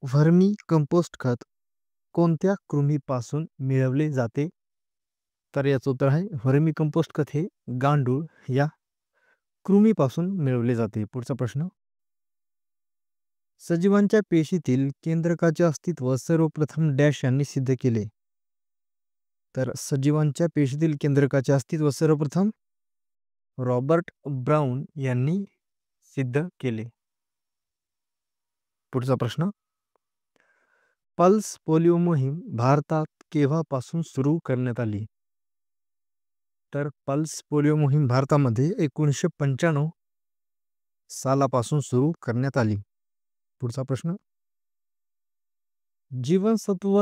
Vermi compost खत कोणत्या कृमीपासून मिळवले जाते? तर याचं उत्तर आहे व्हर्मी कंपोस्ट खत हे गांडूळ या कृमीपासून मिळवले जाते. पुढचा प्रश्न. सजीवांच्या पेशीतील केंद्रकाचे अस्तित्व सर्वप्रथम डॅश यांनी सिद्ध केले. तर सजीवांच्या पेशीतील केंद्रकाचे अस्तित्व सर्वप्रथम रॉबर्ट ब्राउन यांनी सिद्ध केले. पुढचा प्रश्न. पल्स पोलिओ मोहीम भारतात केव्हापासून सुरू करण्यात आली? तर पल्स पोलिओ मोहीम भारतामध्ये 1995 सालापासून सुरू करण्यात आली. पुढचा प्रश्न. जीवनसत्व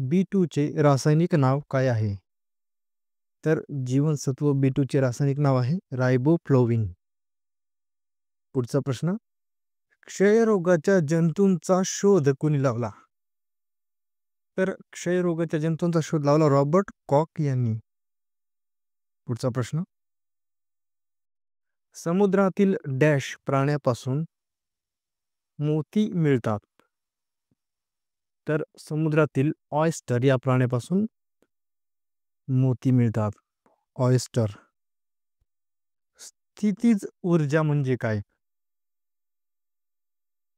B2 चे रासायनिक नाव काय आहे? तर जीवनसत्व B2 चे रासायनिक नाव आहे रायबोफ्लोविन. पुढचा प्रश्न. क्षयरोगाच्या जंतूंचा शोध कोणी लावला? तर क्षयरोगाच्या जंतूंचा शोध लावला रॉबर्ट कॉक यांनी. पुढचा प्रश्न. समुद्रातील डॅश प्राण्यापासून मोती मिळतात? तर समुद्रातील ऑयस्टर या प्राण्यापासून मोती मिळतात. ऑयस्टर. स्थितीज ऊर्जा म्हणजे काय?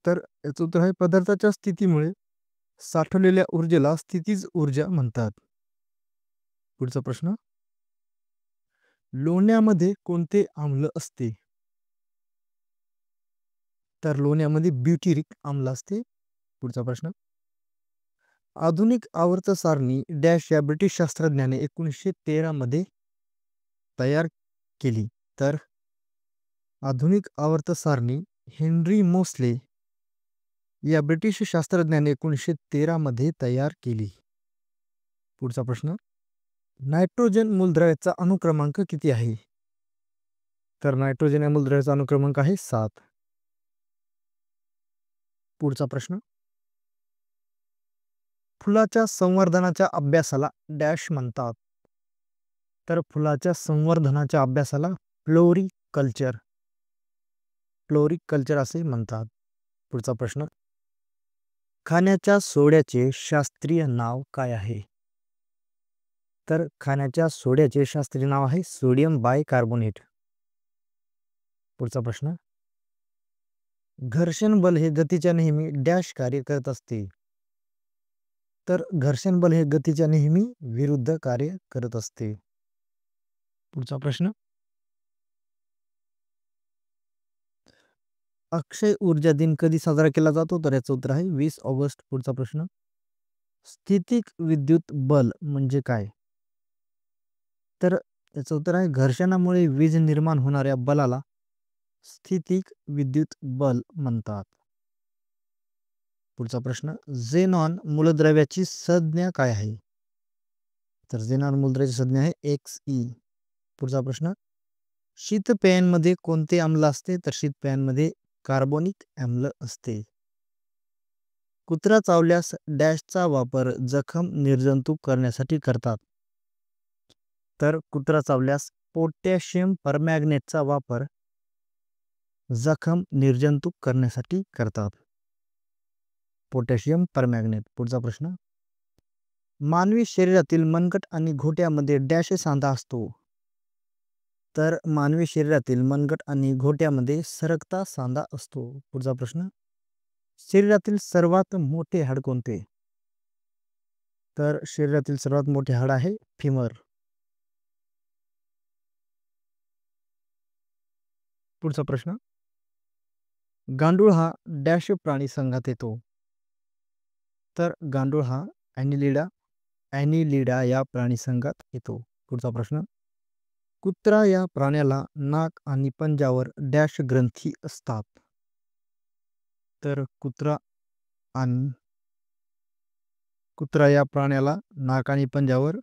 तर याचं उत्तर आहे पदार्थाच्या स्थितीमुळे साठवलेल्या ऊर्जेला स्थितीज ऊर्जा म्हणतात. पुढचा प्रश्न. लोण्यामध्ये कोणते आम्ल असते? तर लोण्यामध्ये ब्युटिरिक आम्ल असते. पुढचा प्रश्न. आधुनिक आवर्त सारणी डॅश या ब्रिटिश शास्त्रज्ञाने 1913 मध्ये तयार केली. तर आधुनिक आवर्त सारणी हेनरी मोसले या ब्रिटिश शास्त्रज्ञाने 1913 मध्ये तयार केली. पुढचा प्रश्न. नायट्रोजन मूलद्रव्याचा अणुक्रमांक किती आहे? तर नायट्रोजन या मूलद्रव्याचा अणुक्रमांक आहे 7. पुढचा प्रश्न. फुलाच्या संवर्धनाच्या अभ्यासाला डॅश म्हणतात? तर फुलाच्या संवर्धनाच्या अभ्यासाला फ्लोरिकल्चर असे म्हणतात. पुढचा प्रश्न. खाण्याच्या सोड्याचे शास्त्रीय नाव काय आहे? तर खाण्याच्या सोड्याचे शास्त्रीय नाव आहे सोडियम बायकार्बोनेट. पुढचा प्रश्न. घर्षण बल हे गतीच्या नेहमी डॅश कार्य करत असते? तर घर्षण बल हे गतीच्या नेहमी विरुद्ध कार्य करत असते. पुढचा प्रश्न. अक्षय ऊर्जा दिन कधी साजरा केला जातो? तर याचं उत्तर आहे 20 ऑगस्ट. पुढचा प्रश्न. स्थितिक विद्युत बल म्हणजे काय? तर याचं उत्तर आहे घर्षणामुळे वीज निर्माण होणाऱ्या बलाला स्थितिक विद्युत बल म्हणतात. पुढचा प्रश्न. झेनॉन मूलद्रव्याची संज्ञा काय आहे? तर झेनॉन मूलद्रव्याची संज्ञा आहे Xe. पुढचा प्रश्न. शीतपेयांमध्ये कोणते आम्ल असते? तर शीतपेयांमध्ये कार्बोनिक आम्ल असते. कुत्रा चावल्यास डॅशचा वापर जखम निर्जंतुक करण्यासाठी करतात? तर कुत्रा चावल्यास पोटॅशियम परमॅंगनेटचा वापर जखम निर्जंतुक करण्यासाठी करतात. पोटॅशियम परमॅंगनेट. पुढचा प्रश्न. मानवी शरीरातील मनगट आणि घोट्यामध्ये डॅश सांधा असतो? तर मानवी शरीरातील मनगट आणि घोट्यामध्ये सरकता सांधा असतो. पुढचा प्रश्न. शरीरातील सर्वात मोठे हाड कोणते? तर शरीरातील सर्वात मोठे हाड आहे फिमर. पुढचा प्रश्न. गांडूळ हा डॅश प्राणी संघात येतो? तर गांडूळ हा ॲनिलिडा या प्राणी संघात येतो. पुढचा प्रश्न. कुत्रा या प्राण्याला नाक आणि पंजावर डॅश ग्रंथी असतात? तर कुत्रा या प्राण्याला नाक आणि पंजावर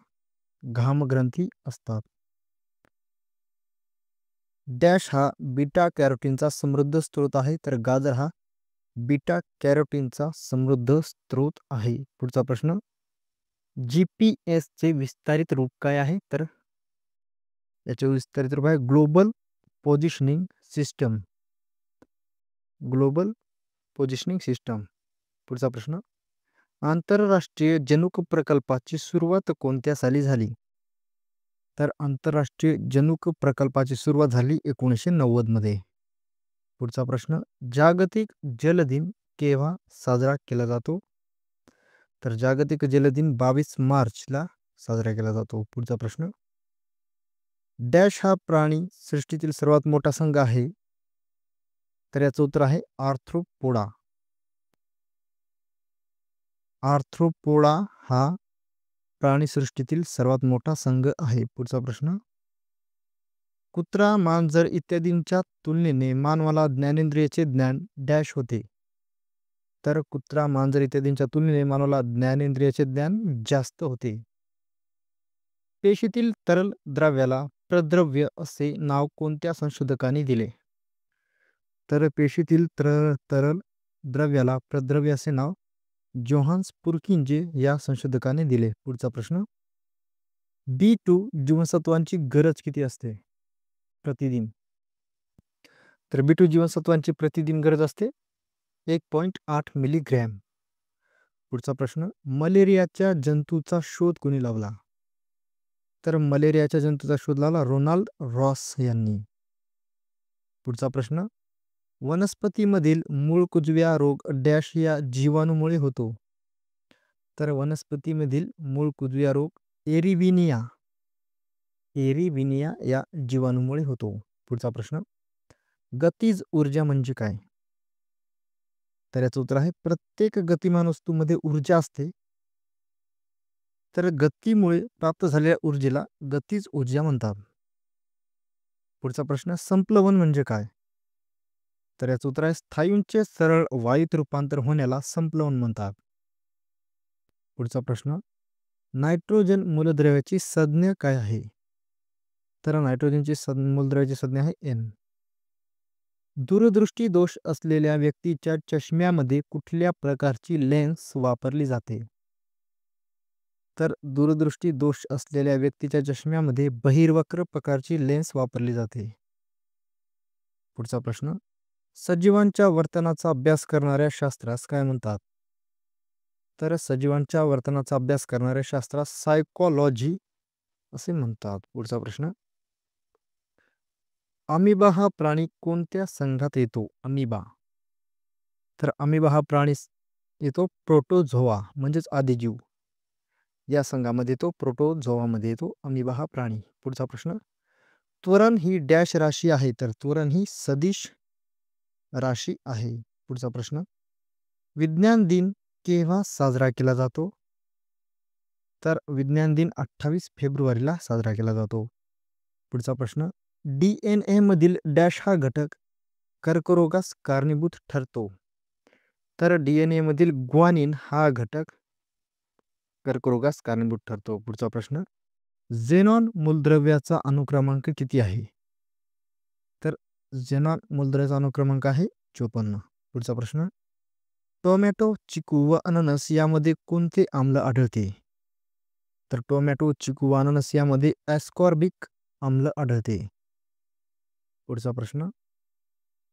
घाम ग्रंथी असतात. डॅश हा बीटा कॅरोटीनचा समृद्ध स्रोत आहे? तर गाजर हा बीटा कॅरोटीनचा समृद्ध स्रोत आहे. पुढचा प्रश्न. GPS चे विस्तारित रूप काय आहे? तर याचे विस्तारित रूप आहे ग्लोबल पोझिशनिंग सिस्टम. पुढचा प्रश्न, आंतरराष्ट्रीय जनुक प्रकल्पाची सुरुवात कोणत्या साली झाली? तर आंतरराष्ट्रीय जनुक प्रकल्पाची सुरुवात झाली 1990 मध्ये. पुढचा प्रश्न, जागतिक जल दिन केव्हा साजरा केला जातो? तर जागतिक जल दिन 22 मार्चला साजरा केला जातो. पुढचा प्रश्न, डॅश हा प्राणी सृष्टीतील सर्वात मोठा संघ आहे? तर याचं उत्तर आहे आर्थ्रोपोडा. आर्थ्रोपोडा हा प्राणीसृष्टीतील सर्वात मोठा संघ आहे. पुढचा प्रश्न, कुत्रा, मांजर इत्यादींच्या तुलनेने मानवाला ज्ञानेंद्रियाचे ज्ञान डॅश होते? तर कुत्रा, मांजर इत्यादींच्या तुलनेने मानवाला ज्ञानेंद्रियाचे ज्ञान जास्त होते. पेशीतील तरल द्रव्याला प्रद्रव्य असे नाव कोणत्या संशोधकांनी दिले? तर पेशीतील तरल द्रव्याला प्रद्रव्य असे नाव जोहान्स पुर्किंजे या संशोधकाने दिले. पुढचा प्रश्न, B2 जीवनसत्वांची गरज किती असते प्रतिदिन? तर B2 जीवनसत्वांची प्रतिदिन गरज असते 1.8 मिलीग्रॅम. पुढचा प्रश्न, मलेरियाच्या जंतूचा शोध कोणी लावला? तर मलेरियाच्या जंतूचा शोध लावला रोनाल्ड रॉस यांनी. पुढचा प्रश्न, वनस्पतीमधील मूळ कुजव्या रोग डॅश या जीवाणूमुळे होतो? तर वनस्पतीमधील मूळ कुजव्या रोग एरिविनिया या जीवाणूमुळे होतो. पुढचा प्रश्न, गतिज ऊर्जा म्हणजे काय? तर याचं उत्तर आहे प्रत्येक गतिमान वस्तूमध्ये ऊर्जा असते, तर गतीमुळे प्राप्त झालेल्या ऊर्जेला गतिज ऊर्जा म्हणतात. पुढचा प्रश्न, संप्लवन म्हणजे काय? तर याचं उत्तर आहे स्थायूंचे सरळ वायूत रूपांतर होण्याला संप्लवन म्हणतात. पुढचा प्रश्न, नायट्रोजन मूलद्रव्याची संज्ञा काय आहे? तर नायट्रोजनची मूलद्रव्याची संज्ञा आहे N. दूरदृष्टी दोष असलेल्या व्यक्तीच्या चष्म्यामध्ये कुठल्या प्रकारची लेन्स वापरली जाते? तर दूरदृष्टी दोष असलेल्या व्यक्तीच्या चष्म्यामध्ये बहिर्वक्र प्रकारची लेन्स वापरली जाते. पुढचा प्रश्न, सजीवांच्या वर्तनाचा अभ्यास करणाऱ्या शास्त्रास काय म्हणतात? तर सजीवांच्या वर्तनाचा अभ्यास करणाऱ्या शास्त्रास सायकोलॉजी असे म्हणतात. पुढचा प्रश्न, अमिबा हा प्राणी कोणत्या संघात येतो? अमिबा, तर अमिबा हा प्राणी येतो प्रोटोझोआ म्हणजेच आदिजीव या संघामध्ये येतो, प्रोटोझोआमध्ये येतो अमिबा हा प्राणी. पुढचा प्रश्न, त्वरण ही डॅश राशी आहे? तर त्वरण ही सदिश राशी आहे. पुढचा प्रश्न, विज्ञान दिन केव्हा साजरा केला जातो? तर विज्ञान दिन 28 फेब्रुवारीला साजरा केला जातो. पुढचा प्रश्न, DNA मधील डॅश हा घटक कर्करोगास कारणीभूत ठरतो? तर DNA मधील ग्वानिन हा घटक कर्करोगास कारणीभूत ठरतो. पुढचा प्रश्न, झेनॉन मूलद्रव्याचा अनुक्रमांक किती आहे? तर झेनॉन मूलद्रव्याचा अनुक्रमांक आहे 54. पुढचा प्रश्न, टोमॅटो, चिकू व अननस यामध्ये कोणते आम्ल आढळते? तर टोमॅटो, चिकू व अननस यामध्ये ॲस्कॉर्बिक आम्ल आढळते. पुढचा प्रश्न,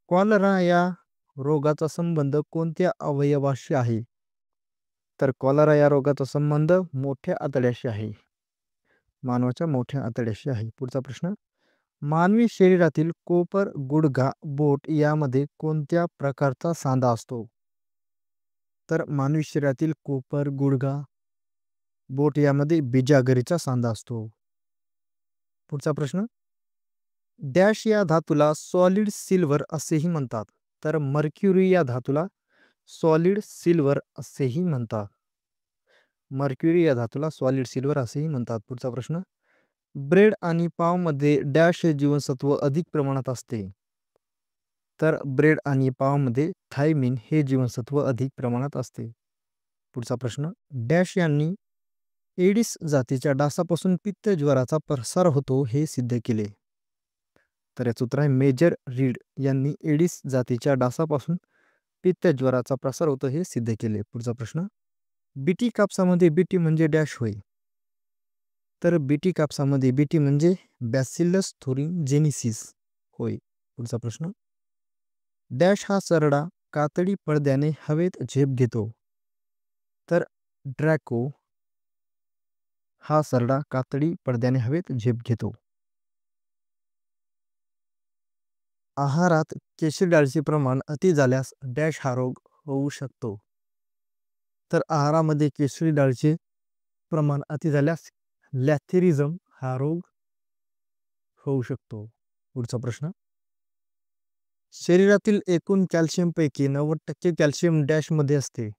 कॉलरा या रोगाचा संबंध कोणत्या अवयवाशी आहे? तर कॉलरा या रोगाचा संबंध मोठ्या आतड्याशी आहे, मानवाच्या मोठ्या आतड्याशी आहे. पुढचा प्रश्न, मानवी शरीरातील कोपर, गुडघा, बोट यामध्ये कोणत्या प्रकारचा सांधा असतो? तर मानवी शरीरातील कोपर, गुडघा, बोट यामध्ये बिजागरीचा सांधा असतो. पुढचा प्रश्न, डॅश या धातूला सॉलिड सिल्वर असेही म्हणतात? तर मर्क्युरी या धातूला सॉलिड सिल्वर असेही म्हणतात. मर्क्युरी या धातूला सॉलिड सिल्वर असेही म्हणतात. पुढचा प्रश्न, ब्रेड आणि पाव मध्ये डॅश हे जीवनसत्व अधिक प्रमाणात असते? तर ब्रेड आणि पाव मध्ये थायमिन हे जीवनसत्व अधिक प्रमाणात असते. पुढचा प्रश्न, डॅश यांनी एडिस जातीच्या डासापासून पित्तज्वराचा प्रसार होतो हे सिद्ध केले? तर याचं उत्तर आहे मेजर रीड यांनी एडिस जातीच्या डासापासून पित्तज्वराचा प्रसार होतो हे सिद्ध केले. पुढचा प्रश्न, बीटी कापसामध्ये बीटी म्हणजे डॅश होय? तर बीटी कापसामध्ये बीटी म्हणजे बॅसिलस थोरिंजेनिसिस होय. पुढचा प्रश्न, डॅश हा सरडा कातडी पडद्याने हवेत झेप घेतो? तर ड्रॅको हा सरडा कातडी पडद्याने हवेत झेप घेतो. आहारात केशरी डाळीचे प्रमाण अति झाल्यास डॅश हा रोग होऊ शकतो. तर आहारामध्ये केशरी डाळीचे प्रमाण अति झाल्यास लॅथेरिझम हा रोग होऊ शकतो. पुढचा प्रश्न, शरीरातील एकूण कॅल्शियम पैकी 90% कॅल्शियम डॅश मध्ये असते.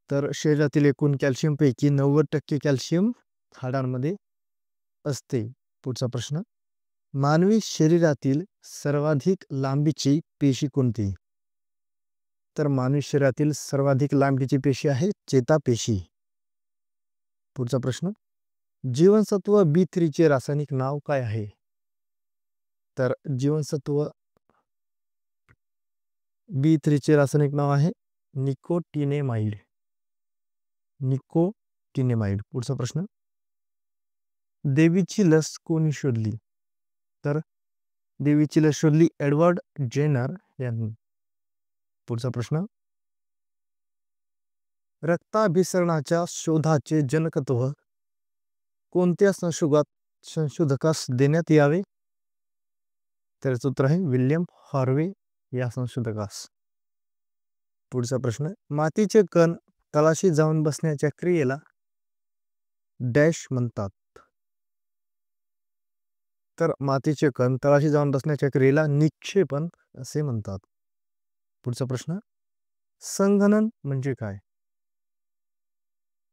तर शरीरातील एकूण कॅल्शियम पैकी 90% कॅल्शियम हाडांमध्ये असते. पुढचा प्रश्न, मानवी शरीरातील सर्वाधिक लांबीची पेशी कोणती? तर मानवी शरीरातील सर्वाधिक लांबीची पेशी आहे चेतापेशी. पुढचा प्रश्न, जीवनसत्व B3 चे रासायनिक नाव काय आहे? तर जीवनसत्व B3 चे रासायनिक नाव आहे निकोटिनेमाइड. निकोटिनेमाइड. पुढचा प्रश्न, देवीची लस कोणी शोधली? तर देवीची लस शोधली एडवर्ड जेनर यांनी. पुढचा प्रश्न, रक्ताभिसरणाच्या शोधाचे जनकत्व कोणत्या संशोधकास देण्यात यावे? तर उत्तर आहे विल्यम हार्वे या संशोधकास. पुढचा प्रश्न, मातीचे कण तळाशी जाऊन बसण्याच्या क्रियेला डॅश म्हणतात. तर मातीचे कण तळाशी जाऊन बसण्याच्या क्रियेला निक्षेपण असे म्हणतात. पुढचा प्रश्न, संघनन म्हणजे काय?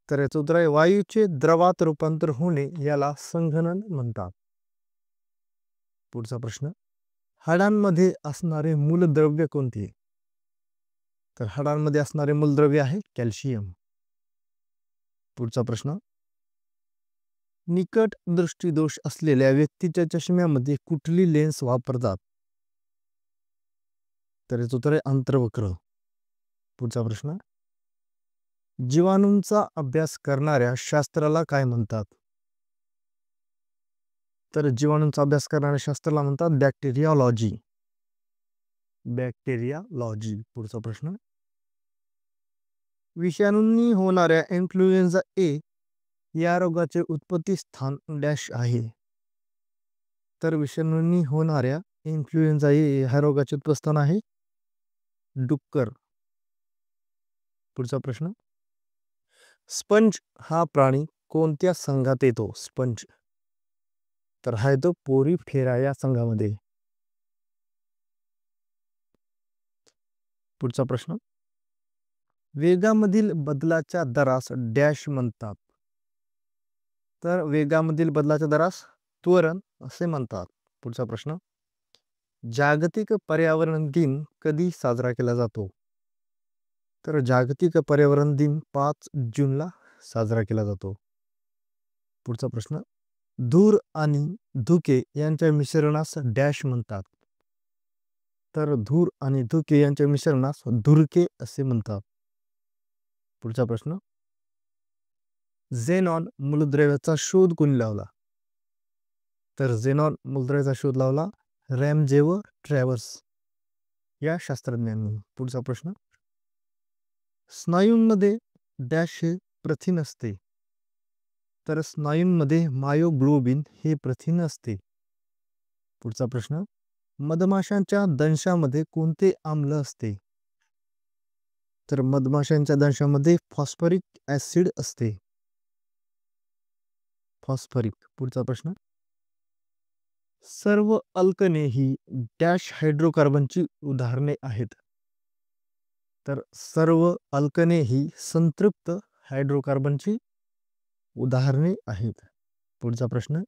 तर याचं उत्तर आहे वायूचे द्रवात रूपांतर होणे याला संघनन म्हणतात. पुढचा प्रश्न, हाडांमध्ये असणारे मूलद्रव्य कोणते? तर हाडांमध्ये असणारे मूलद्रव्य आहे कॅल्शियम. पुढचा प्रश्न, निकट दृष्टीदोष असलेल्या व्यक्तीच्या चष्म्यामध्ये कुठली लेन्स वापरतात? तर याचं उत्तर आहे अंतर्वक्र. पुढचा प्रश्न, जीवाणूंचा अभ्यास करणाऱ्या शास्त्राला काय म्हणतात? तर जीवाणूंचा अभ्यास करणाऱ्या शास्त्राला म्हणतात बॅक्टेरियालॉजी. बॅक्टेरियालॉजी. पुढचा प्रश्न, विषाणूंनी होणाऱ्या इन्फ्लुएन्झा ए या रोगाचे उत्पत्ती स्थान डॅश आहे? तर विषाणूंनी होणाऱ्या इन्फ्लुएन्झा ए ह्या रोगाचे उत्पत्तीस्थान आहे डुक्कर. पुढचा प्रश्न, स्पंज हा प्राणी कोणत्या संघात येतो? स्पंज तर हा येतो पोरीफेरा या संघामध्ये. पुढचा प्रश्न, वेगामधील बदलाच्या दरास डॅश म्हणतात? तर वेगामधील बदलाच्या दरास त्वरण असे म्हणतात. पुढचा प्रश्न, जागतिक पर्यावरण दिन कधी साजरा केला जातो? तर जागतिक पर्यावरण दिन 5 जूनला साजरा केला जातो. पुढचा प्रश्न, धूर आणि धुके यांच्या मिश्रणास डॅश म्हणतात? तर धूर आणि धुके यांच्या मिश्रणास धुरके असे म्हणतात. पुढचा प्रश्न, झेनॉन मूलद्रव्याचा शोध कोणी लावला? तर झेनॉन मूलद्रव्याचा शोध लावला रॅमजे व ट्रॅव्हर्स या शास्त्रज्ञांनी. पुढचा प्रश्न, स्नायूंमध्ये डॅश हे प्रथिन असते? तर स्नायूंमध्ये मायोग्लोबिन हे प्रथिन असते. पुढचा प्रश्न, मधमाशांच्या दंशामध्ये कोणते आम्ल असते? तर मधमाशांच्या दंशामध्ये फॉस्फरिक ऍसिड असते. फॉस्फरिक. पुढचा प्रश्न, सर्व अल्कने ही डॅश हायड्रोकार्बनची उदाहरणे आहेत? तर सर्व अल्कने ही संतृप्त हायड्रोकार्बनची उदाहरणे आहेत. पुढचा प्रश्न,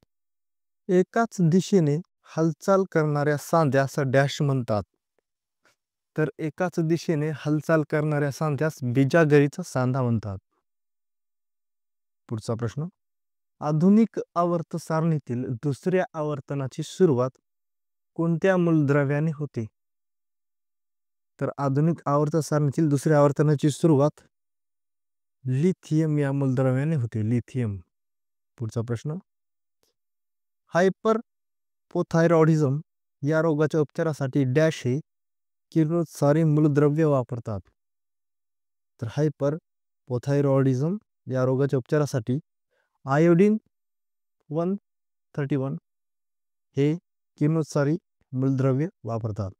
एकाच दिशेने हालचाल करणाऱ्या सांध्यास डॅश म्हणतात? तर एकाच दिशेने हालचाल करणाऱ्या सांध्यास बिजागरीचा सांधा म्हणतात. पुढचा प्रश्न, आधुनिक आवर्त सारणीतील दुसऱ्या आवर्तनाची सुरुवात कोणत्या मूलद्रव्याने होते? तर आधुनिक आवर्त सारणीतील दुसऱ्या आवर्तनाची सुरुवात लिथियम या मूलद्रव्याने होते. लिथियम. पुढचा प्रश्न, हायपरपोथायरॉइडिझम या रोगाच्या उपचारासाठी डॅश हे किरणोत्सारी मूलद्रव्य वापरतात? तर हायपर पोथायरॉइडिझम या रोगाच्या उपचारासाठी आयोडीन 131 हे किरणोत्सारी मूलद्रव्य वापरतात.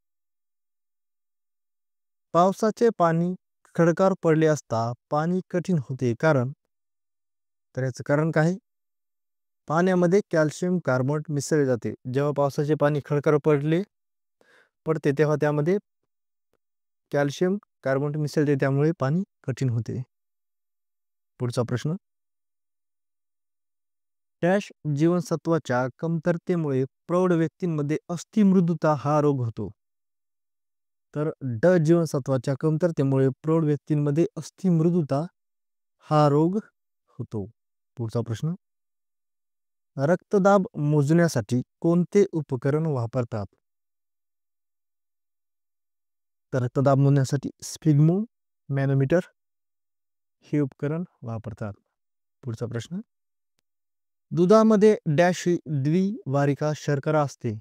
पावसाचे पाणी खडकावर पडले असता पाणी कठीण होते कारण, तर याचं कारण काय? पाण्यामध्ये कॅल्शियम कार्बोनेट मिसळले जाते. जेव्हा पावसाचे पाणी खडकावर पडते तेव्हा त्यामध्ये कॅल्शियम कार्बोनेट मिसळते, त्यामुळे पाणी कठीण होते. पुढचा प्रश्न, डॅश जीवनसत्वाच्या कमतरतेमुळे प्रौढ व्यक्तींमध्ये अस्थिमृदुता हा रोग होतो. तर ड जीवनसत्वाच्या कमतरतेमुळे प्रौढ व्यक्तींमध्ये अस्थिमृदुता हा रोग होतो. पुढचा प्रश्न, रक्तदाब मोजण्यासाठी कोणते उपकरण वापरतात? तर रक्तदाब मोजण्यासाठी स्फिग्मो मॅनोमीटर हे उपकरण वापरतात. पुढचा प्रश्न, दुधामध्ये डॅश ही द्विवारिका शर्करा असते.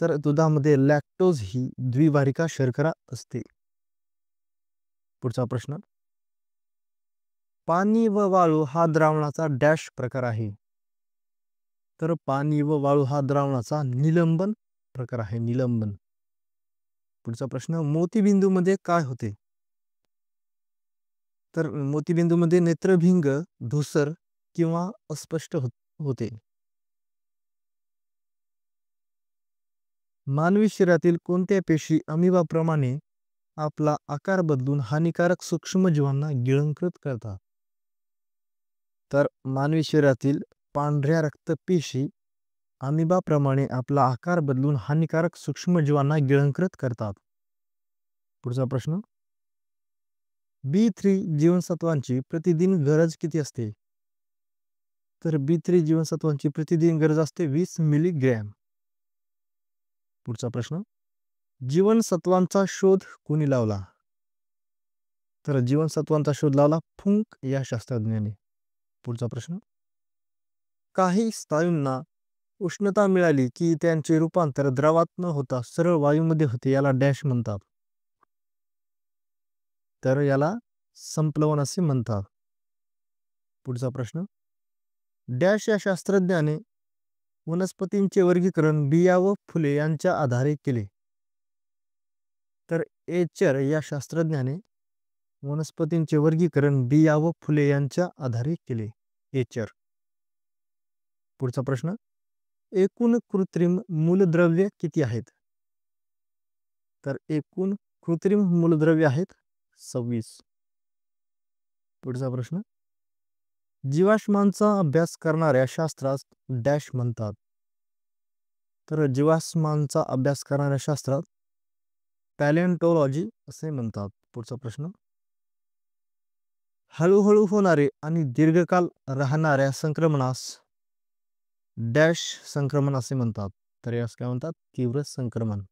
तर दुधामध्ये लॅक्टोज ही द्विवारिका शर्करा असते. पुढचा प्रश्न, पाणी व वाळू हा द्रावणाचा डॅश प्रकार आहे. तर पाणी व वाळू हा द्रावणाचा निलंबन प्रकार आहे. निलंबन. पुढचा प्रश्न, मोतीबिंदूमध्ये काय होते? तर मोतीबिंदूमध्ये नेत्रभिंग धूसर किंवा अस्पष्ट होते. मानवी शरीरातील कोणत्या पेशी अमिबाप्रमाणे आपला आकार बदलून हानिकारक सूक्ष्मजीवांना गिळंकृत करतात? तर मानवी शरीरातील पांढऱ्या रक्तपेशी अमिबाप्रमाणे आपला आकार बदलून हानिकारक सूक्ष्मजीवांना गिळंकृत करतात. पुढचा प्रश्न, B3 जीवनसत्वांची प्रतिदिन गरज किती असते? तर B3 जीवनसत्वांची प्रतिदिन गरज असते 20 मिलीग्रॅम. पुढचा प्रश्न, जीवनसत्वांचा शोध कोणी लावला? तर जीवनसत्वांचा शोध लावला फुंक या शास्त्रज्ञाने. पुढचा प्रश्न, काही स्नायूंना उष्णता मिळाली की त्यांचे रूपांतर द्रवात न होता सरळ वायूमध्ये होते, याला डॅश म्हणतात. तर याला संप्लवन असे म्हणतात. पुढचा प्रश्न, डॅश या शास्त्रज्ञाने वनस्पतींचे वर्गीकरण बिया व फुले यांच्या आधारे केले. तर एचर या शास्त्रज्ञाने वनस्पतींचे वर्गीकरण बिया व फुले यांच्या आधारे केले. एचर. पुढचा प्रश्न, एकूण कृत्रिम मूलद्रव्ये किती आहेत? तर एकूण कृत्रिम मूलद्रव्ये आहेत 26. पुढचा प्रश्न, जीवाश्मांचा अभ्यास करणाऱ्या शास्त्रास डॅश म्हणतात? तर जीवाश्मांचा अभ्यास करणाऱ्या शास्त्रात पॅलेंटोलॉजी असे म्हणतात. पुढचा प्रश्न, हळूहळू होणारे आणि दीर्घकाल राहणाऱ्या संक्रमणास डॅश संक्रमण असे म्हणतात? तर यास काय म्हणतात? तीव्र संक्रमण.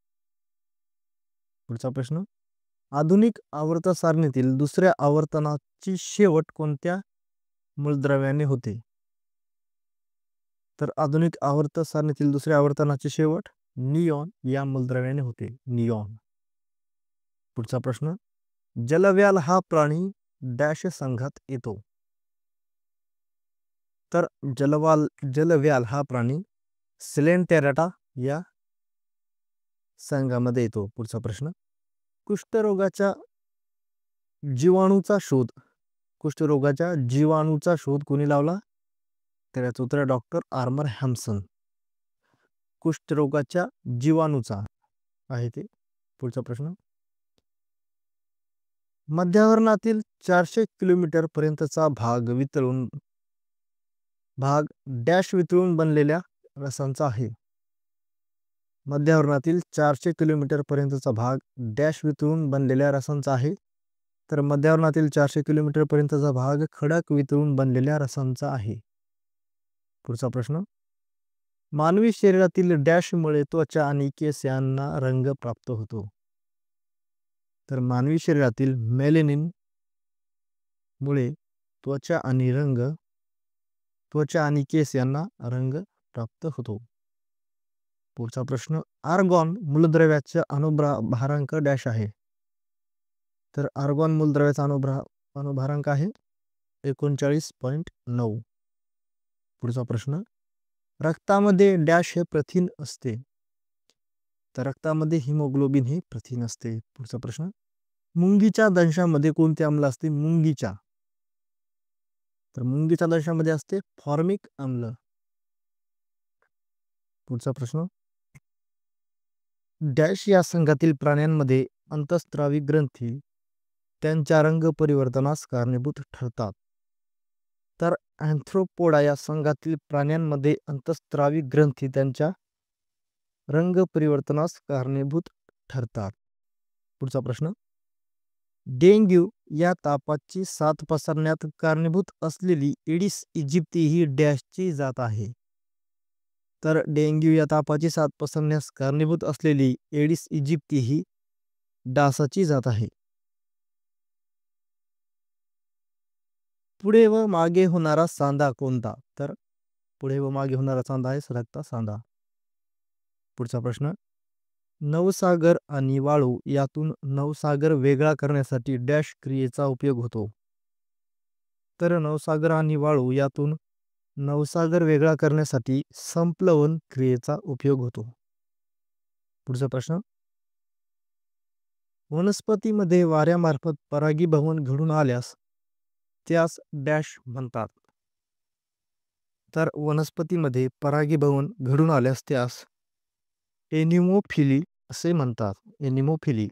पुढचा प्रश्न, आधुनिक आवर्त सारणीतील दुसऱ्या आवर्तनाची शेवट कोणत्या मूलद्रव्याने होते? तर आधुनिक आवर्त सारणीतील दुसऱ्या आवर्तनाची शेवट निऑन या मूलद्रव्याने होते. निऑन. पुढचा प्रश्न, जलव्याल हा प्राणी डॅश संघात येतो? तर जलव्याल हा प्राणी सिलेंटेराटा या संघामध्ये येतो. पुढचा प्रश्न, कुष्ठरोगाच्या जीवाणूचा शोध कोणी लावला? तर याचं उत्तर डॉक्टर आर्मर हॅम्सन. कुष्ठरोगाच्या जीवाणूचा आहे ते. पुढचा प्रश्न, मध्यावरणातील 400 किलोमीटर पर्यंतचा भाग डॅश वितळून बनलेल्या रसांचा आहे. मध्यावरणातील 400 किलोमीटर पर्यंतचा भाग डॅश वितळून बनलेल्या रसांचा आहे. तर मध्यावरणातील 400 किलोमीटर पर्यंतचा भाग खडक वितळून बनलेल्या रसांचा आहे. पुढचा प्रश्न, मानवी शरीरातील डॅशमुळे त्वचा आणि केस यांना रंग प्राप्त होतो? तर मानवी शरीरातील मेलेनिन मुळे त्वचा आणि केस यांना रंग प्राप्त होतो. पुढचा प्रश्न, आर्गॉन मूलद्रव्याचा अणुभारांक डॅश आहे? तर आर्गॉन मूलद्रव्याचा अनुभारांक आहे 39.9. पुढचा प्रश्न, रक्तामध्ये डॅश हे प्रथिन असते. तर रक्तामध्ये हिमोग्लोबिन हे प्रथिन असते. पुढचा प्रश्न, मुंगीच्या दंशामध्ये कोणते आम्ल असते? मुंगीच्या, तर मुंगीच्या दंशामध्ये असते फॉर्मिक आम्ल. पुढचा प्रश्न, डॅश या संघातील प्राण्यांमध्ये अंतःस्रावी ग्रंथी त्यांच्या रंग परिवर्तनास कारणीभूत ठरतात. तर अँथ्रोपोडा या संघातील प्राण्यांमध्ये अंतःस्रावी ग्रंथी त्यांच्या रंग परिवर्तनास कारणीभूत ठरतात. पुढचा प्रश्न, डेंग्यू या तापाची साथ पसरण्यात कारणीभूत असलेली एडिस इजिप्ती ही डॅशची जात आहे. तर डेंग्यू या तापाची साथ पसरण्यास कारणीभूत असलेली एडिस इजिप्ती ही डासाची जात आहे. पुढे व मागे होणारा सांदा कोणता? तर पुढे व मागे होणारा सांदा आहे सरकता सांदा. पुढचा प्रश्न, नवसागर आणि वाळू यातून नवसागर वेगळा करण्यासाठी डॅश क्रियेचा उपयोग होतो. तर नवसागर आणि वाळू यातून नवसागर वेगळा करण्यासाठी संप्लवन क्रियेचा उपयोग होतो. पुढचा प्रश्न, वनस्पतीमध्ये वाऱ्यामार्फत परागीभवन घडून आल्यास त्यास डॅश म्हणतात. तर वनस्पतीमध्ये परागीभवन घडून आल्यास त्यास एनिमोफिली असे म्हणतात. एनिमोफिली.